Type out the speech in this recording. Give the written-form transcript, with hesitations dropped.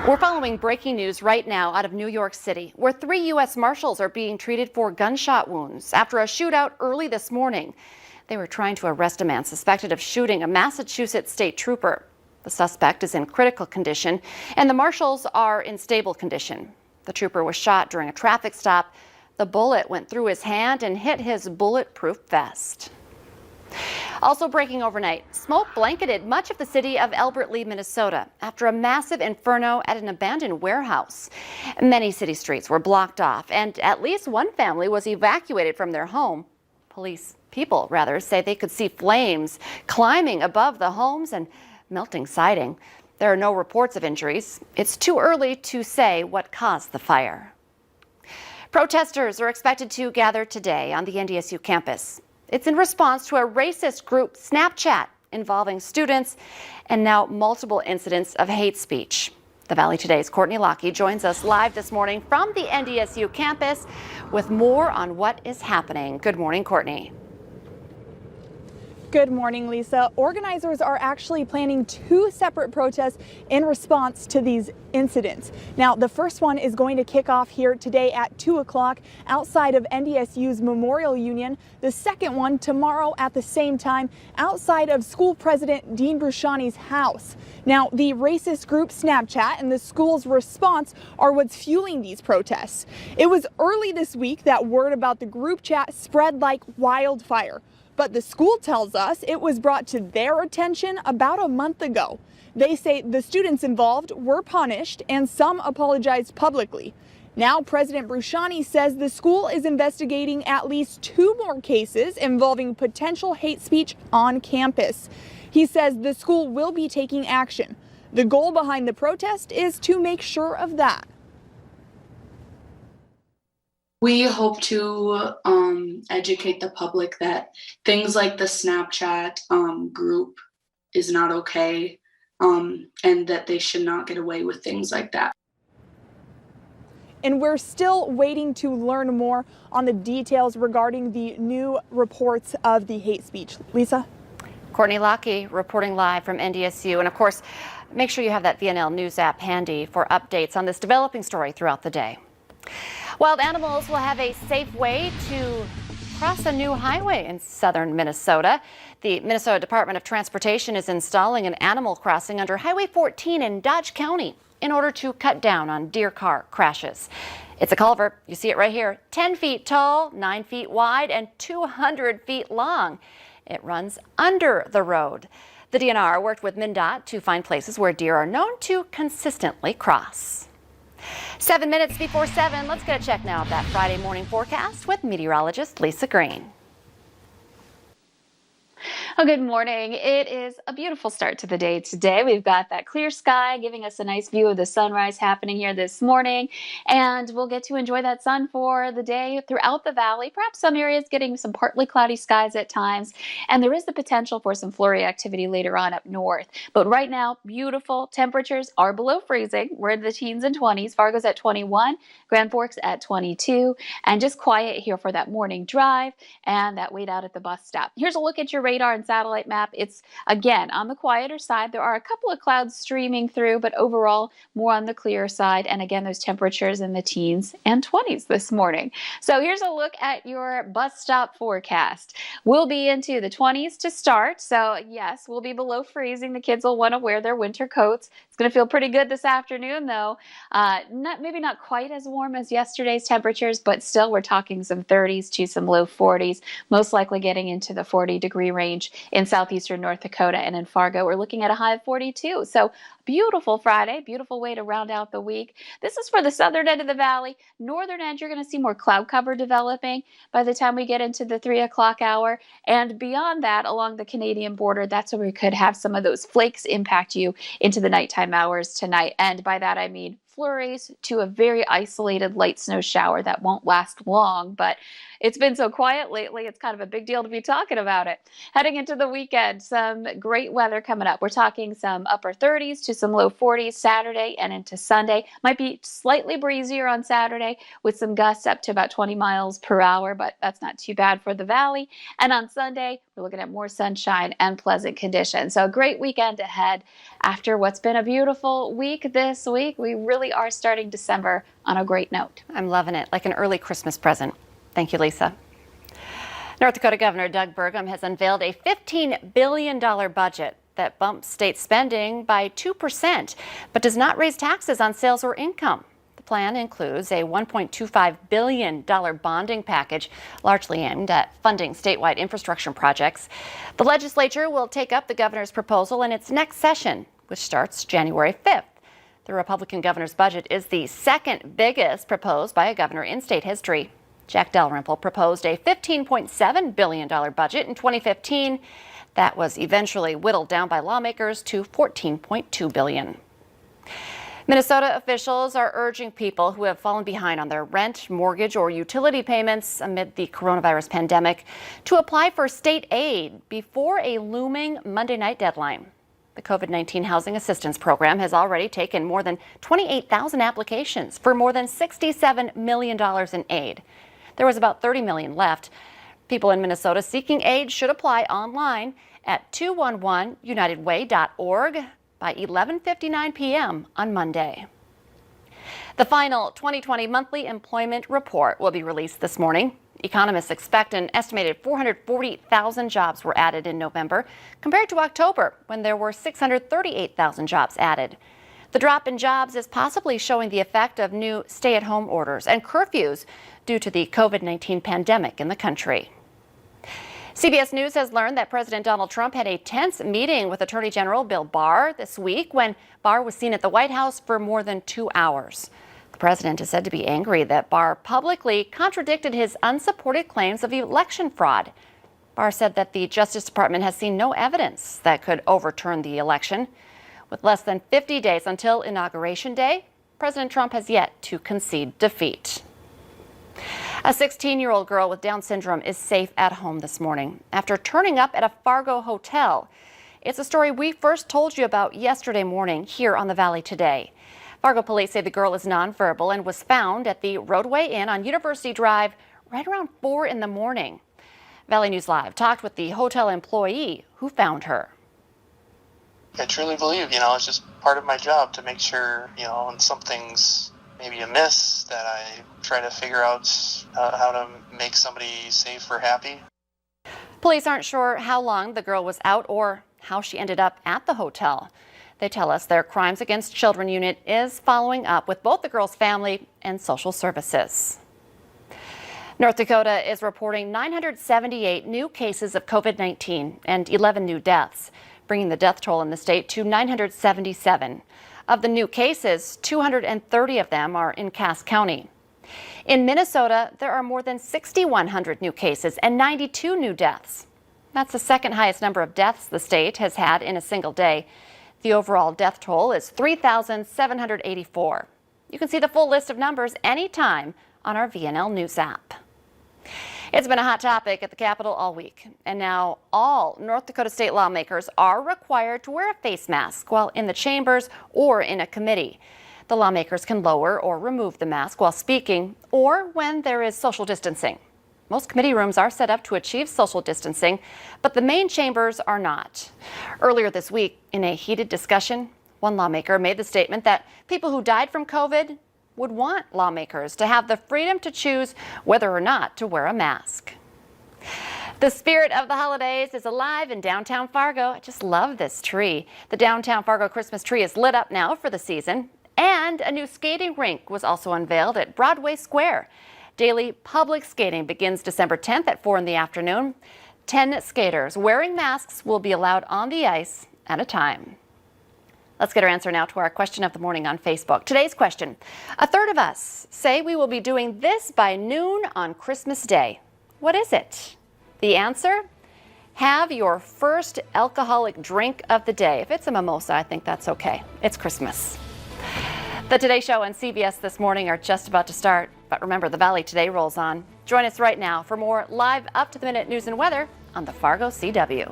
We're following breaking news right now out of New York City, where 3 U.S. Marshals are being treated for gunshot wounds after a shootout early this morning. They were trying to arrest a man suspected of shooting a Massachusetts state trooper. The suspect is in critical condition, and the Marshals are in stable condition. The trooper was shot during a traffic stop. The bullet went through his hand and hit his bulletproof vest. Also breaking overnight, smoke blanketed much of the city of Albert Lea, Minnesota, after a massive inferno at an abandoned warehouse. Many city streets were blocked off, and at least one family was evacuated from their home. People say they could see flames climbing above the homes and melting siding. There are no reports of injuries. It's too early to say what caused the fire. Protesters are expected to gather today on the NDSU campus. It's in response to a racist group Snapchat involving students and now multiple incidents of hate speech. The Valley Today's Courtney Lockie joins us live this morning from the NDSU campus with more on what is happening. Good morning, Courtney. Good morning, Lisa. Organizers are actually planning 2 separate protests in response to these incidents. Now, the first one is going to kick off here today at 2 o'clock outside of NDSU's Memorial Union. The second one tomorrow at the same time outside of School President Dean Bruciani's house. Now, the racist group Snapchat and the school's response are what's fueling these protests. It was early this week that word about the group chat spread like wildfire. But the school tells us it was brought to their attention about a month ago. They say the students involved were punished and some apologized publicly. Now, President Bruciani says the school is investigating at least 2 more cases involving potential hate speech on campus. He says the school will be taking action. The goal behind the protest is to make sure of that. We hope to educate the public that things like the Snapchat group is not okay, and that they should not get away with things like that. And we're still waiting to learn more on the details regarding the new reports of the hate speech. Lisa? Courtney Lockie reporting live from NDSU. And of course, make sure you have that VNL News app handy for updates on this developing story throughout the day. Wild animals will have a safe way to cross a new highway in southern Minnesota. The Minnesota Department of Transportation is installing an animal crossing under Highway 14 in Dodge County in order to cut down on deer car crashes. It's a culvert. You see it right here, 10 feet tall, 9 feet wide, and 200 feet long. It runs under the road. The DNR worked with MnDOT to find places where deer are known to consistently cross. 7 minutes before 7, let's get a check now of that Friday morning forecast with meteorologist Lisa Green. Well, good morning. It is a beautiful start to the day today. We've got that clear sky giving us a nice view of the sunrise happening here this morning, and we'll get to enjoy that sun for the day throughout the valley. Perhaps some areas getting some partly cloudy skies at times, and there is the potential for some flurry activity later on up north. But right now, beautiful temperatures are below freezing. We're in the teens and 20s. Fargo's at 21, Grand Forks at 22, and just quiet here for that morning drive and that wait out at the bus stop. Here's a look at your radar and satellite map. It's again on the quieter side. There are a couple of clouds streaming through, but overall more on the clearer side. And again, those temperatures in the teens and 20s this morning. So here's a look at your bus stop forecast. We'll be into the 20s to start. So yes, we'll be below freezing. The kids will want to wear their winter coats. It's going to feel pretty good this afternoon though. Maybe not quite as warm as yesterday's temperatures, but still we're talking some 30s to some low 40s, most likely getting into the 40-degree range in southeastern North Dakota, and in Fargo we're looking at a high of 42. So beautiful Friday, beautiful way to round out the week. This is for the southern end of the valley. Northern end, you're going to see more cloud cover developing by the time we get into the 3 o'clock hour. And beyond that, along the Canadian border, that's where we could have some of those flakes impact you into the nighttime hours tonight. And by that I mean flurries to a very isolated light snow shower that won't last long, but it's been so quiet lately, it's kind of a big deal to be talking about it. Heading into the weekend, some great weather coming up. We're talking some upper 30s to some low 40s Saturday and into Sunday. Might be slightly breezier on Saturday with some gusts up to about 20 miles per hour, but that's not too bad for the valley. And on Sunday, we're looking at more sunshine and pleasant conditions. So a great weekend ahead. After what's been a beautiful week this week, we really are starting December on a great note. I'm loving it, like an early Christmas present. Thank you, Lisa. North Dakota Governor Doug Burgum has unveiled a $15 billion budget that bumps state spending by 2%, but does not raise taxes on sales or income. The plan includes a $1.25 billion bonding package, largely aimed at funding statewide infrastructure projects. The legislature will take up the governor's proposal in its next session, which starts January 5th. The Republican governor's budget is the second biggest proposed by a governor in state history. Jack Dalrymple proposed a $15.7 billion budget in 2015. That was eventually whittled down by lawmakers to $14.2 billion. Minnesota officials are urging people who have fallen behind on their rent, mortgage, or utility payments amid the coronavirus pandemic to apply for state aid before a looming Monday night deadline. The COVID-19 Housing Assistance Program has already taken more than 28,000 applications for more than $67 million in aid. There was about $30 million left. People in Minnesota seeking aid should apply online at 211unitedway.org by 11:59 p.m. on Monday. The final 2020 monthly employment report will be released this morning. Economists expect an estimated 440,000 jobs were added in November, compared to October, when there were 638,000 jobs added. The drop in jobs is possibly showing the effect of new stay-at-home orders and curfews due to the COVID-19 pandemic in the country. CBS News has learned that President Donald Trump had a tense meeting with Attorney General Bill Barr this week when Barr was seen at the White House for more than 2 hours. The president is said to be angry that Barr publicly contradicted his unsupported claims of election fraud. Barr said that the Justice Department has seen no evidence that could overturn the election. With less than 50 days until Inauguration Day, President Trump has yet to concede defeat. A 16-year-old girl with Down syndrome is safe at home this morning after turning up at a Fargo hotel. It's a story we first told you about yesterday morning here on the Valley Today. Fargo police say the girl is nonverbal and was found at the Roadway Inn on University Drive right around 4 in the morning. Valley News Live talked with the hotel employee who found her. I truly believe, it's just part of my job to make sure, when something's maybe amiss, that I try to figure out how to make somebody safe or happy. Police aren't sure how long the girl was out or how she ended up at the hotel. They tell us their Crimes Against Children unit is following up with both the girl's family and social services. North Dakota is reporting 978 new cases of COVID-19 and 11 new deaths, bringing the death toll in the state to 977. Of the new cases, 230 of them are in Cass County. In Minnesota, there are more than 6,100 new cases and 92 new deaths. That's the second highest number of deaths the state has had in a single day. The overall death toll is 3,784. You can see the full list of numbers anytime on our VNL News app. It's been a hot topic at the Capitol all week, and now all North Dakota state lawmakers are required to wear a face mask while in the chambers or in a committee. The lawmakers can lower or remove the mask while speaking or when there is social distancing. Most committee rooms are set up to achieve social distancing, but the main chambers are not. Earlier this week, in a heated discussion, one lawmaker made the statement that people who died from COVID would want lawmakers to have the freedom to choose whether or not to wear a mask. The spirit of the holidays is alive in downtown Fargo. I just love this tree. The downtown Fargo Christmas tree is lit up now for the season, and a new skating rink was also unveiled at Broadway Square. Daily public skating begins December 10th at 4 in the afternoon. 10 skaters wearing masks will be allowed on the ice at a time. Let's get our answer now to our question of the morning on Facebook. Today's question: a third of us say we will be doing this by noon on Christmas Day. What is it? The answer: have your first alcoholic drink of the day. If it's a mimosa, I think that's okay. It's Christmas. The Today Show and CBS This Morning are just about to start, but remember, the Valley Today rolls on. Join us right now for more live up-to-the-minute news and weather on the Fargo CW.